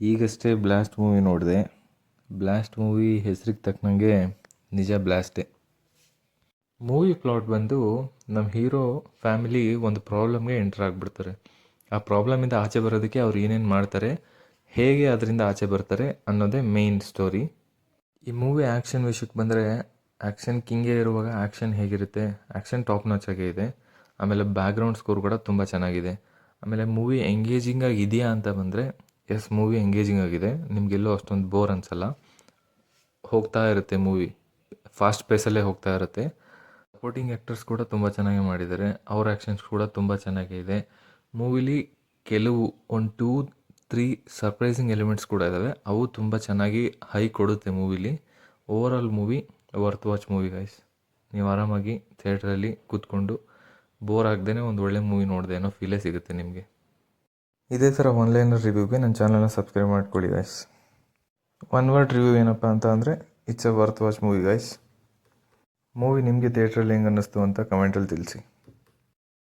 ಈಗಷ್ಟೇ blast movie ನೋಡಿದೆ. Blast movie ಹೆಸ್ರಿಗೆ ತಕ್ಕನಂಗೆ ನಿಜ ಬ್ಲಾಸ್ಟೇ. ಮೂವಿ ಪ್ಲಾಟ್ ಬಂದು ನಮ್ಮ ಹೀರೋ ಫ್ಯಾಮಿಲಿ ಒಂದು ಪ್ರಾಬ್ಲಮ್ಗೆ ಎಂಟರ್ ಆಗಿಬಿಡ್ತಾರೆ. ಆ ಪ್ರಾಬ್ಲಮಿಂದ ಆಚೆ ಬರೋದಕ್ಕೆ ಅವ್ರು ಏನೇನು ಮಾಡ್ತಾರೆ, ಹೇಗೆ ಅದರಿಂದ ಆಚೆ ಬರ್ತಾರೆ ಅನ್ನೋದೇ ಮೇಯ್ನ್ ಸ್ಟೋರಿ. ಈ ಮೂವಿ ಆ್ಯಕ್ಷನ್ ವಿಷಯಕ್ಕೆ ಬಂದರೆ, ಆ್ಯಕ್ಷನ್ ಕಿಂಗೇ ಇರುವಾಗ ಆ್ಯಕ್ಷನ್ ಹೇಗಿರುತ್ತೆ, ಆ್ಯಕ್ಷನ್ ಟಾಪ್ ನಾಚಾಗೇ ಇದೆ. ಆಮೇಲೆ ಬ್ಯಾಕ್ಗ್ರೌಂಡ್ ಸ್ಕೋರ್ ಕೂಡ ತುಂಬ ಚೆನ್ನಾಗಿದೆ. ಆಮೇಲೆ ಮೂವಿ ಎಂಗೇಜಿಂಗ್ ಆಗಿ ಇದೆಯಾ ಅಂತ ಬಂದರೆ, ಎಸ್ ಮೂವಿ ಎಂಗೇಜಿಂಗ್ ಆಗಿದೆ. ನಿಮಗೆಲ್ಲೋ ಅಷ್ಟೊಂದು ಬೋರ್ ಅನಿಸಲ್ಲ, ಹೋಗ್ತಾ ಇರುತ್ತೆ ಮೂವಿ, ಫಾಸ್ಟ್ ಪೇಸಲ್ಲೇ ಹೋಗ್ತಾ ಇರುತ್ತೆ. ಸಪೋರ್ಟಿಂಗ್ ಆ್ಯಕ್ಟರ್ಸ್ ಕೂಡ ತುಂಬ ಚೆನ್ನಾಗಿ ಮಾಡಿದ್ದಾರೆ, ಅವ್ರ ಆ್ಯಕ್ಷನ್ಸ್ ಕೂಡ ತುಂಬ ಚೆನ್ನಾಗೇ ಇದೆ. ಮೂವಿಲಿ ಕೆಲವು 1-2-3 ಸರ್ಪ್ರೈಸಿಂಗ್ ಎಲಿಮೆಂಟ್ಸ್ ಕೂಡ ಇದ್ದಾವೆ, ಅವು ತುಂಬ ಚೆನ್ನಾಗಿ ಹೈ ಕೊಡುತ್ತೆ ಮೂವಿಲಿ. Overall movie worth watch movie guys. ನೀವು ಆರಾಮಾಗಿ ಥಿಯೇಟ್ರಲ್ಲಿ ಕೂತ್ಕೊಂಡು ಬೋರ್ ಆಗದೇ ಒಂದು ಒಳ್ಳೆ ಮೂವಿ ನೋಡಿದೆ ಅನ್ನೋ ಫೀಲೇ ಸಿಗುತ್ತೆ ನಿಮಗೆ. ಇದೇ ಥರ ಆನ್ಲೈನರ್ ರಿವ್ಯೂಗೆ ನನ್ನ ಚಾನಲ್ನ ಸಬ್ಸ್ಕ್ರೈಬ್ ಮಾಡ್ಕೊಳ್ಳಿ ಗೈಸ್. ಒನ್ ವರ್ಡ್ ರಿವ್ಯೂ ಏನಪ್ಪ ಅಂತ ಅಂದರೆ, it's a worth watch movie guys. Movie ನಿಮಗೆ ಥಿಯೇಟ್ರಲ್ಲಿ ಹೆಂಗೆ ಅನ್ನಿಸ್ತು ಅಂತ ಕಮೆಂಟಲ್ಲಿ ತಿಳಿಸಿ.